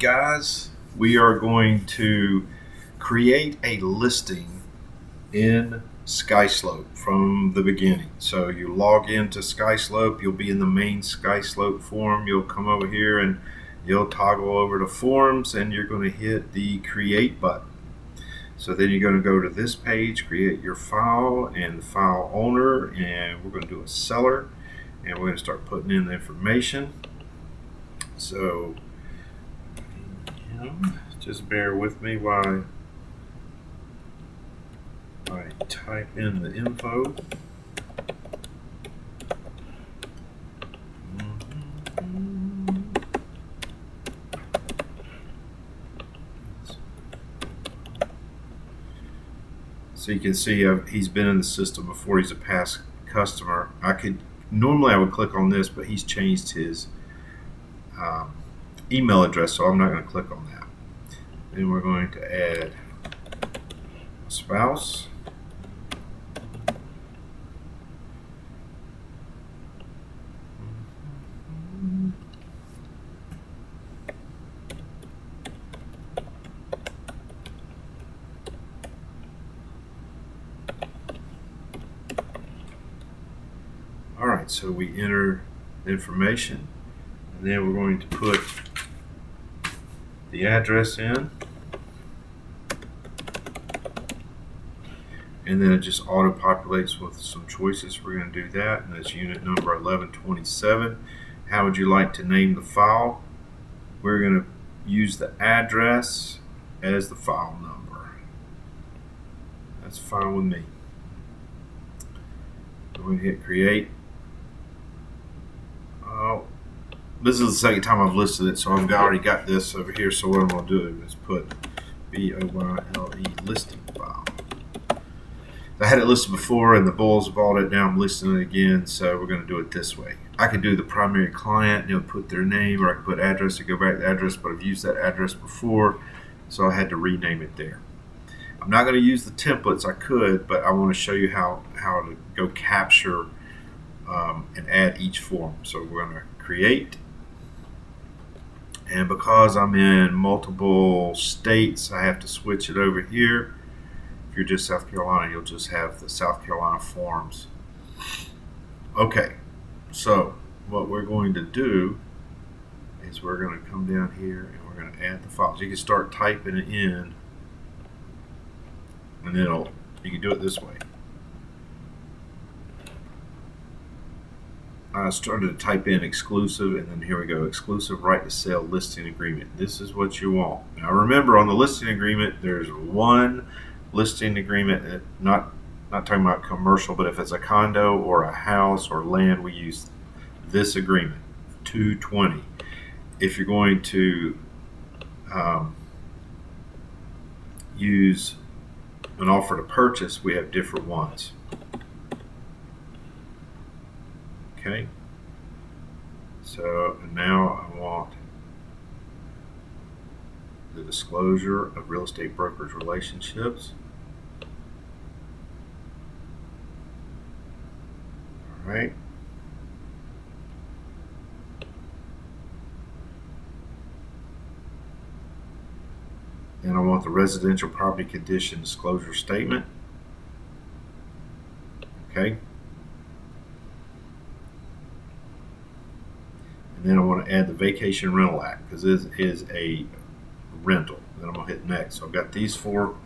guys, we are going to create a listing in Skyslope from the beginning. So you log into Skyslope, you'll be in the main Skyslope form. You'll come over here and you'll toggle over to forms and you're going to hit the create button. So then you're going to go to this page, create your file and the file owner, and we're going to do a seller, and we're going to start putting in the information. So just bear with me while I type in the info. So you can see he's been in the system before. He's a past customer. Normally I would click on this, but he's changed his email address, so I'm not going to click on that. Then we're going to add a spouse. Alright, so we enter the information, and then we're going to put the address in, and then it just auto-populates with some choices. We're going to do that, and that's unit number 1127. How would you like to name the file? We're going to use the address as the file number. That's fine with me. We're going to hit create. This is the second time I've listed it, so I've already got this over here. So what I'm going to do is put BOYLE listing file. I had it listed before and the bulls have bought it. Now I'm listing it again, so we're going to do it this way. I could do the primary client, put their name, or I could put address to go back to the address, but I've used that address before, so I had to rename it there. I'm not going to use the templates. I could, but I want to show you how to go capture and add each form. So we're going to create. And because I'm in multiple states, I have to switch it over here. If you're just South Carolina, you'll just have the South Carolina forms. Okay, so what we're going to do is we're going to come down here and we're going to add the files. You can start typing it in, and then you can do it this way. I started to type in exclusive, and then here we go, exclusive right to sell listing agreement. This is what you want. Now remember, on the listing agreement, there's one listing agreement, not talking about commercial, but if it's a condo or a house or land, we use this agreement, 220. If you're going to use an offer to purchase, we have different ones. Okay, so now I want the disclosure of real estate brokers relationships. All right. Then I want the residential property condition disclosure statement. Okay. And then I want to add the Vacation Rental Act because this is a rental. Then I'm going to hit next. So I've got these four,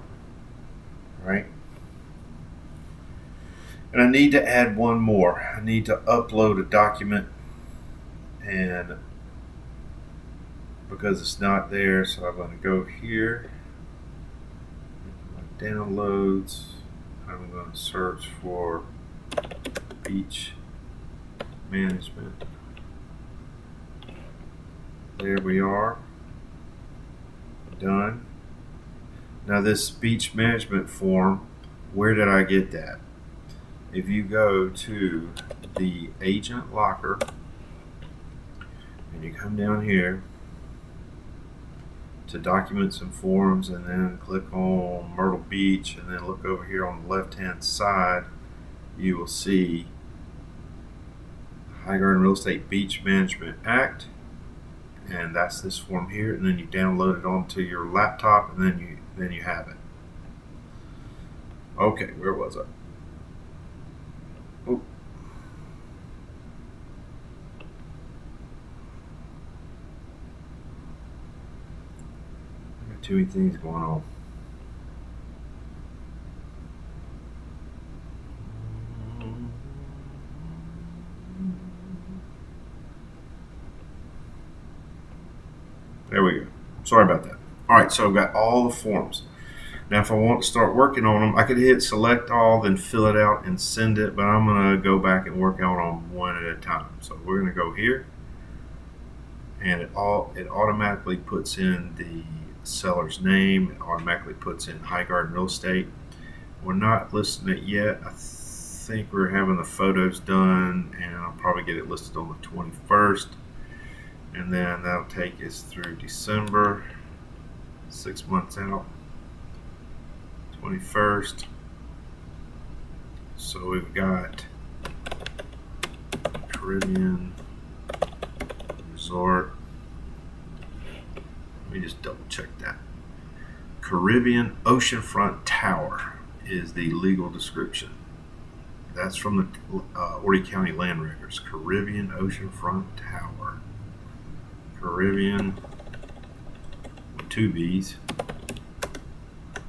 right? And I need to add one more. I need to upload a document, and because it's not there, so I'm going to go here, my downloads. I'm going to search for beach management. There we are. Done. Now this beach management form, where did I get that? If you go to the agent locker and you come down here to documents and forms, and then click on Myrtle Beach, and then look over here on the left hand side, you will see High Garden Real Estate Beach Management Act. and that's this form here, and then you download it onto your laptop, and then you have it. Okay, where was I? Oh. Got too many things going on. There we go. Sorry about that. All right, so I've got all the forms. Now, if I want to start working on them, I could hit select all, then fill it out and send it, but I'm going to go back and work out on one at a time. So we're going to go here, and it automatically puts in the seller's name. It automatically puts in High Garden Real Estate. We're not listing it yet. I think we're having the photos done, and I'll probably get it listed on the 21st. And then that'll take us through December, 6 months out, 21st. So we've got Caribbean Resort. Let me just double check that. Caribbean Oceanfront Tower is the legal description. That's from the Horry County Land Records. Caribbean Oceanfront Tower. Caribbean with 2 B's.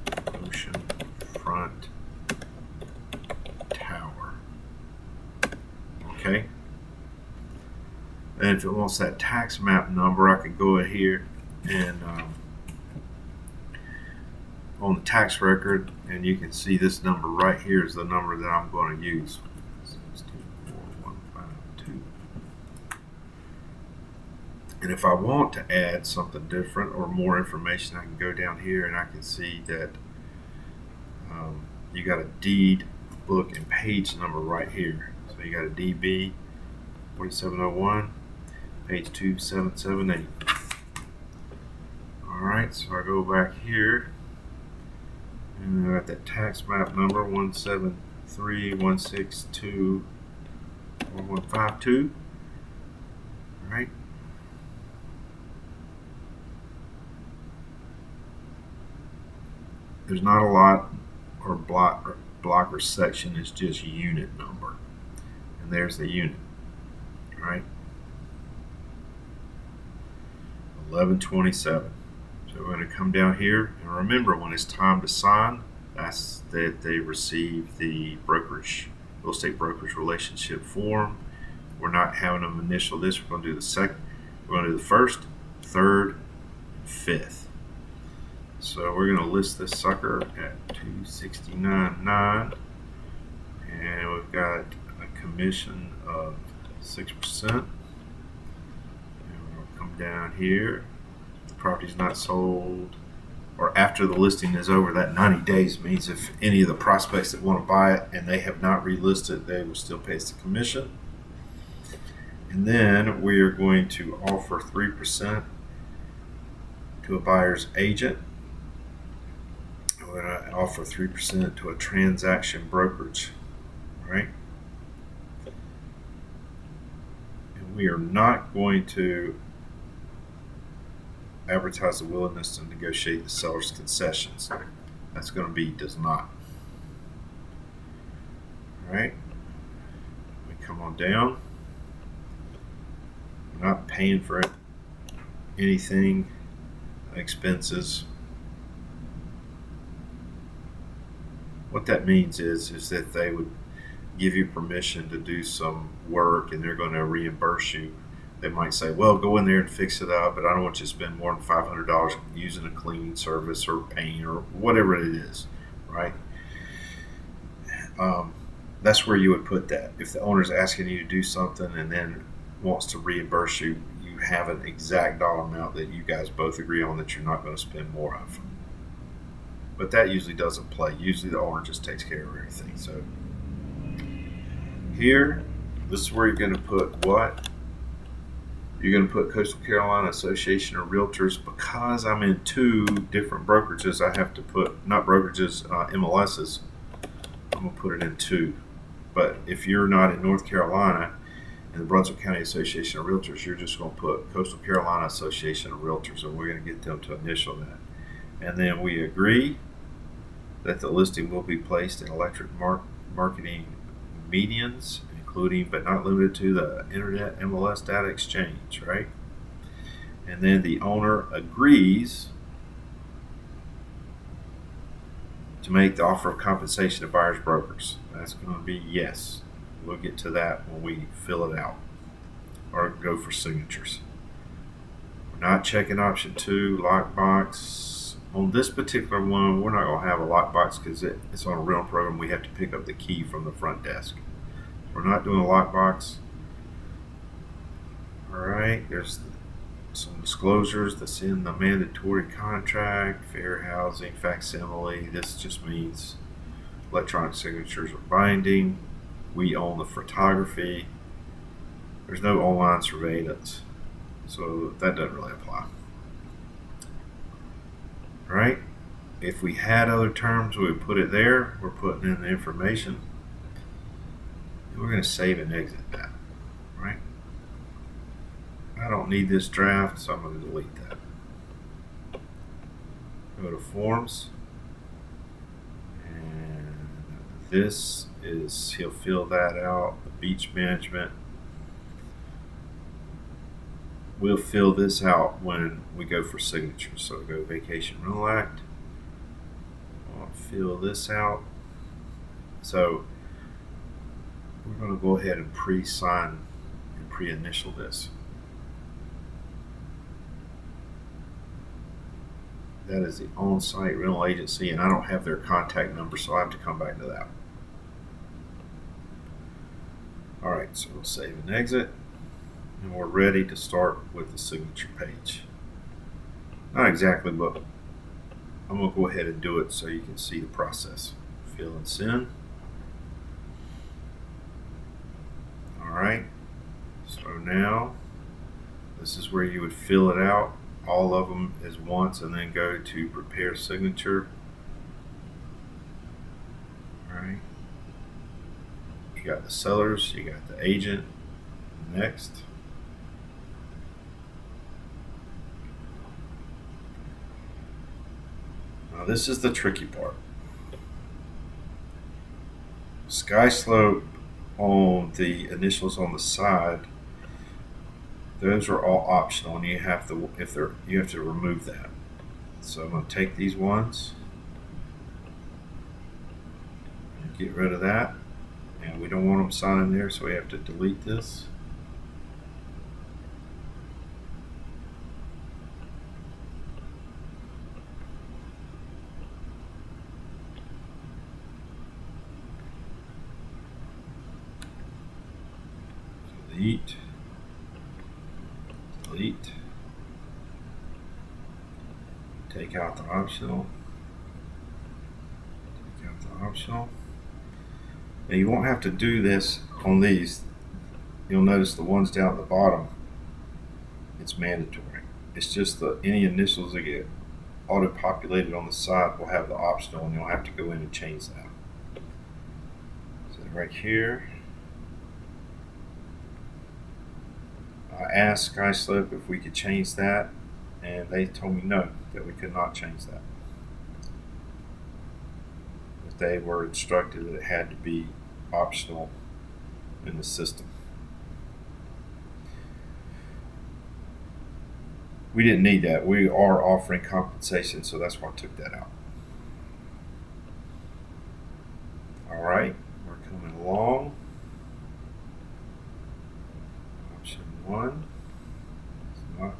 Oceanfront Tower. Okay. And if it wants that tax map number, I could go in here and on the tax record, and you can see this number right here is the number that I'm going to use. 624152. And if I want to add something different or more information, I can go down here and I can see that you got a deed book and page number right here. So you got a DB 4701, page 2778. Alright, so I go back here and I got that tax map number 17316215152. Alright. There's not a lot or block or section, it's just unit number. And there's the unit. Alright. 1127. So we're going to come down here and remember when it's time to sign, that's that they receive the brokerage, real estate brokerage relationship form. We're not having them initial this, we're going to do the second, we're going to do the first, third, and fifth. So we're going to list this sucker at $269.9, and we've got a commission of 6%. And we're going to come down here. The property's not sold, or after the listing is over, that 90 days means if any of the prospects that want to buy it and they have not relisted, they will still pay us the commission. And then we are going to offer 3% to a buyer's agent. We're going to offer 3% to a transaction brokerage, right? And we are not going to advertise the willingness to negotiate the seller's concessions. That's going to be does not. All right. We come on down. We're not paying for anything, expenses. What that means is that they would give you permission to do some work and they're going to reimburse you. They might say, well, go in there and fix it up, but I don't want you to spend more than $500 using a cleaning service or paint or whatever it is, right? That's where you would put that. If the owner's asking you to do something and then wants to reimburse you, you have an exact dollar amount that you guys both agree on that you're not going to spend more of. But that usually doesn't play. Usually the owner just takes care of everything. So here, this is where you're going to put what? You're going to put Coastal Carolina Association of Realtors. Because I'm in 2 different brokerages, I have to put, not brokerages, MLSs. I'm going to put it in 2. But if you're not in North Carolina in the Brunswick County Association of Realtors, you're just going to put Coastal Carolina Association of Realtors, and we're going to get them to initial that. And then we agree that the listing will be placed in electric marketing medians, including but not limited to the Internet MLS data exchange, right? And then the owner agrees to make the offer of compensation to buyer's brokers. That's going to be yes. We'll get to that when we fill it out or go for signatures. We're not checking option 2, lockbox. On this particular one, we're not going to have a lockbox because it's on a rental program. We have to pick up the key from the front desk. We're not doing a lockbox. All right, there's some disclosures that's in the mandatory contract, fair housing, facsimile. This just means electronic signatures are binding. We own the photography. There's no online surveillance, so that doesn't really apply. All right, if we had other terms, we would put it there. We're putting in the information, and we're going to save and exit that. Right? I don't need this draft, so I'm going to delete that. Go to forms, and this is, he'll fill that out. The beach management, we'll fill this out when we go for signatures. So go Vacation Rental Act. I'll fill this out. So we're going to go ahead and pre-sign and pre-initial this. That is the on-site rental agency, and I don't have their contact number, so I have to come back to that. All right, so we'll save and exit, and we're ready to start with the signature page. Not exactly, but I'm going to go ahead and do it so you can see the process. Fill and send. All right, so now this is where you would fill it out. All of them is once, and then go to prepare signature. All right. You got the sellers, you got the agent. Next. Now this is the tricky part. Skyslope on the initials on the side, those are all optional, and you have to remove that. So I'm going to take these ones and get rid of that, and we don't want them signing there, so we have to delete this. Delete. Delete. Take out the optional. Take out the optional. Now you won't have to do this on these. You'll notice the ones down at the bottom, it's mandatory. It's just any initials that get auto-populated on the side will have the optional, and you'll have to go in and change that. So right here, I asked Skyslope if we could change that, and they told me no, that we could not change that. But they were instructed that it had to be optional in the system. We didn't need that. We are offering compensation, so that's why I took that out. All right, we're coming along. Option 1 is not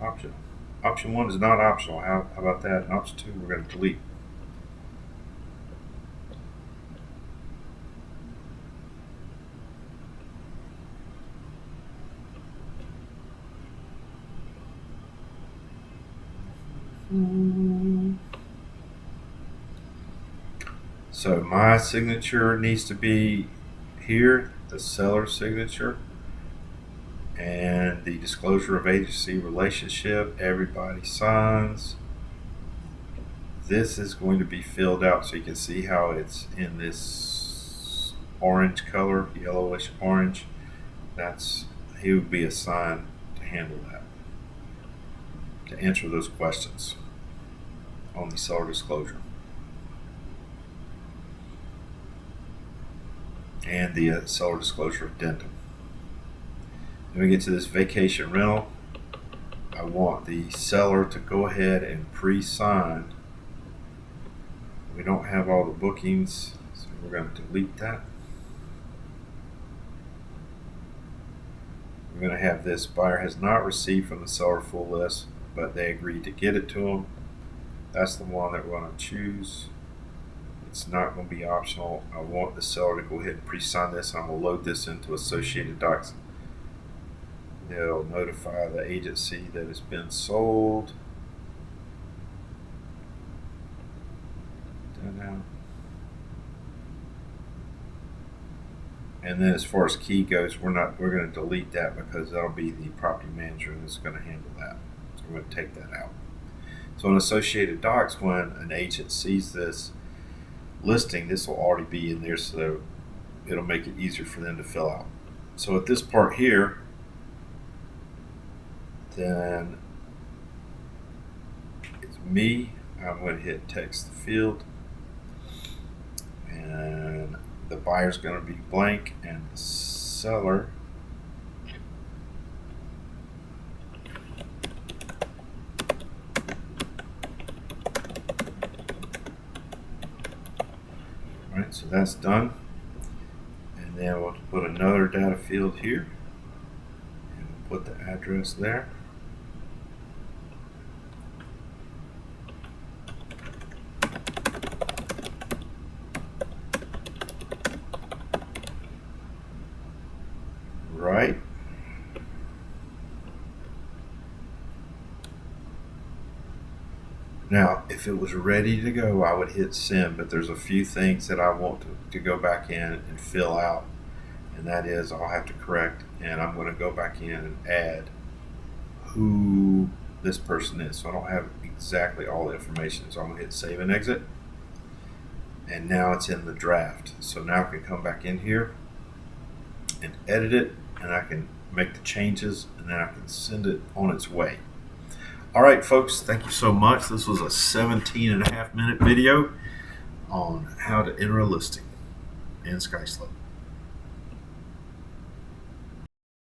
optional. Option 1 is not optional. How about that? And option 2 we're going to delete. So my signature needs to be here, the seller's signature, and the disclosure of agency relationship. Everybody signs. This is going to be filled out so you can see how it's in this orange color, yellowish orange, he would be assigned to handle that, to answer those questions on the seller disclosure and the seller disclosure addendum. Then we get to this vacation rental. I want the seller to go ahead and pre-sign. We don't have all the bookings, so we're going to delete that. We're going to have this buyer has not received from the seller full list, but they agreed to get it to them. That's the one that we're going to choose. It's not going to be optional. I want the seller to go ahead and pre-sign this. I'm going to load this into Associated Docs. They'll notify the agency that it's been sold. And then as far as key goes, we're going to delete that because that'll be the property manager that's going to handle that. So we're going to take that out. So in Associated Docs, when an agent sees this listing, this will already be in there, so it'll make it easier for them to fill out. So at this part here, then it's me. I'm going to hit text the field, and the buyer's going to be blank, and the seller Alright, so that's done. And then we'll put another data field here, and we'll put the address there. Right. Now, if it was ready to go, I would hit send, but there's a few things that I want to go back in and fill out, and that is I'll have to correct, and I'm going to go back in and add who this person is. So I don't have exactly all the information. So I'm going to hit save and exit, and now it's in the draft. So now I can come back in here and edit it, and I can make the changes, and then I can send it on its way. All right, folks, thank you so much. This was a 17.5-minute video on how to enter a listing in Skyslope.